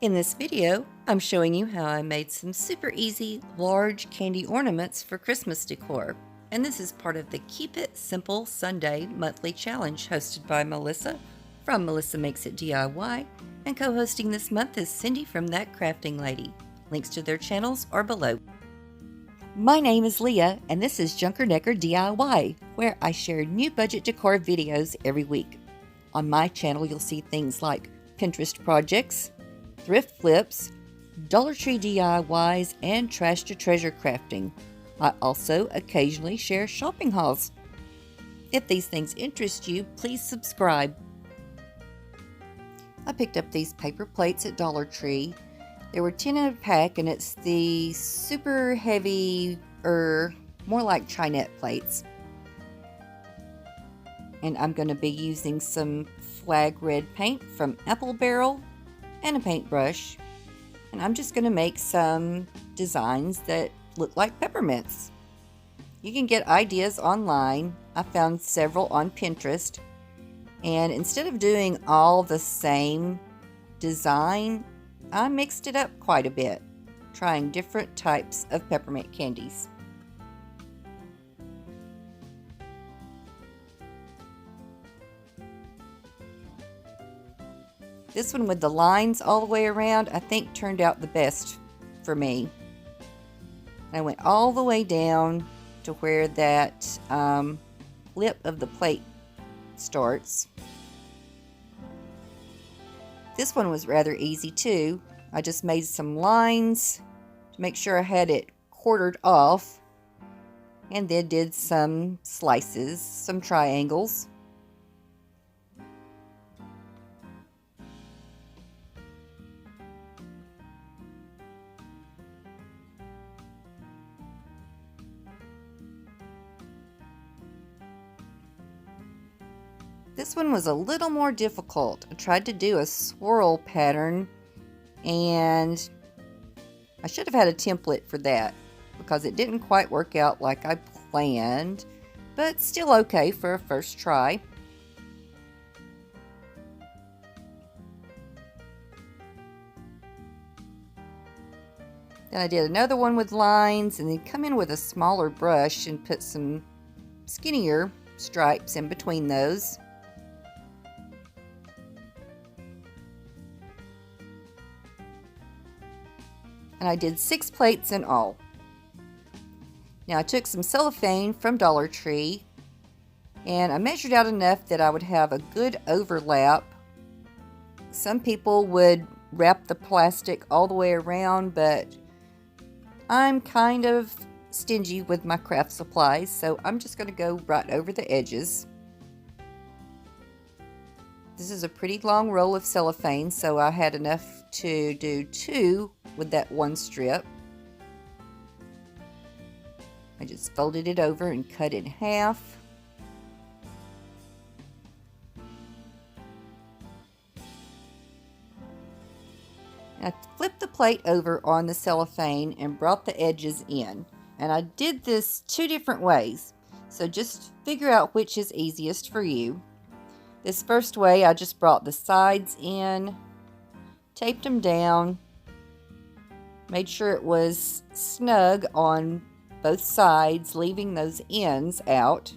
In this video, I'm showing you how I made some super easy large candy ornaments for Christmas decor. And this is part of the Keep It Simple Sunday monthly challenge hosted by Melissa from Melissa Makes It DIY, and co-hosting this month is Cindy from That Crafting Lady. Links to their channels are below. My name is Leah, and this is Junkernecker DIY, where I share new budget decor videos every week. On my channel, you'll see things like Pinterest projects, thrift flips, Dollar Tree DIYs, and trash to treasure crafting. I also occasionally share shopping hauls. If these things interest you, please subscribe. I picked up these paper plates at Dollar Tree. There were 10 in a pack, and it's the super heavy, more like Chinette plates. And I'm going to be using some flag red paint from Apple Barrel and a paintbrush, and I'm just going to make some designs that look like peppermints. You can get ideas online. I found several on Pinterest, and instead of doing all the same design, I mixed it up quite a bit, trying different types of peppermint candies. This one with the lines all the way around, I think turned out the best for me. I went all the way down to where that lip of the plate starts. This one was rather easy too. I just made some lines to make sure I had it quartered off, and then did some slices, some triangles. This one was a little more difficult. I tried to do a swirl pattern, and I should have had a template for that because it didn't quite work out like I planned, but still okay for a first try. Then I did another one with lines, and then come in with a smaller brush and put some skinnier stripes in between those. And I did 6 plates in all. Now I took some cellophane from Dollar Tree, and I measured out enough that I would have a good overlap. Some people would wrap the plastic all the way around, but I'm kind of stingy with my craft supplies, so I'm just going to go right over the edges. This is a pretty long roll of cellophane, so I had enough to do 2 with that one strip. I just folded it over and cut it in half. I flipped the plate over on the cellophane and brought the edges in. And I did this 2 different ways, so just figure out which is easiest for you. This first way, I just brought the sides in, taped them down, made sure it was snug on both sides, leaving those ends out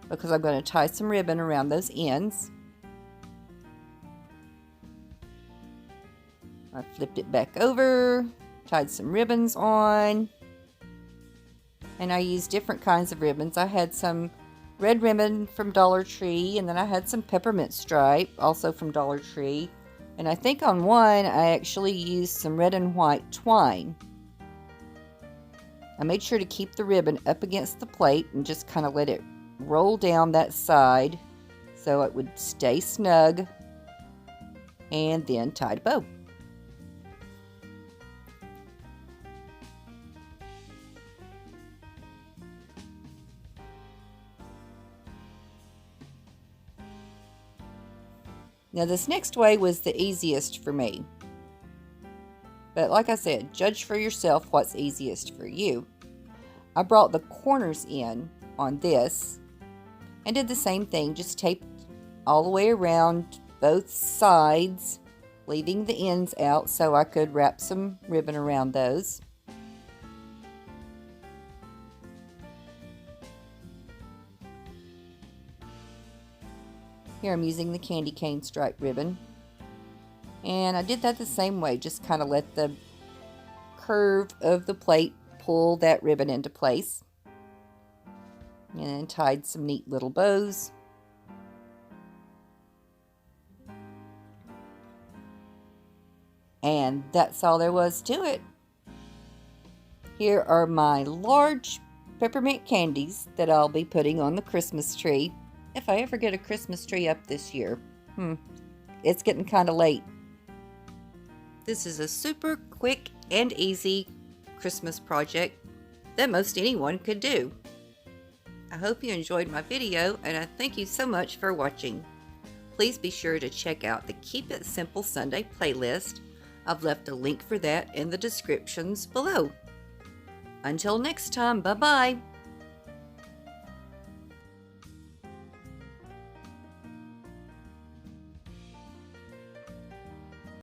because I'm going to tie some ribbon around those ends. I flipped it back over, tied some ribbons on, and I used different kinds of ribbons. I had some red ribbon from Dollar Tree, and then I had some peppermint stripe, also from Dollar Tree. And I think on one, I actually used some red and white twine. I made sure to keep the ribbon up against the plate and just kind of let it roll down that side so it would stay snug, and then tied a bow. Now this next way was the easiest for me. But like I said, judge for yourself what's easiest for you. I brought the corners in on this and did the same thing, just taped all the way around both sides leaving the ends out so I could wrap some ribbon around those. Here I'm using the candy cane stripe ribbon. And I did that the same way, just kind of let the curve of the plate pull that ribbon into place. And then tied some neat little bows. And that's all there was to it. Here are my large peppermint candies that I'll be putting on the Christmas tree if I ever get a Christmas tree up this year. It's getting kind of late. This is a super quick and easy Christmas project that most anyone could do. I hope you enjoyed my video, and I thank you so much for watching. Please be sure to check out the Keep It Simple Sunday playlist. I've left a link for that in the descriptions below. Until next time, bye-bye.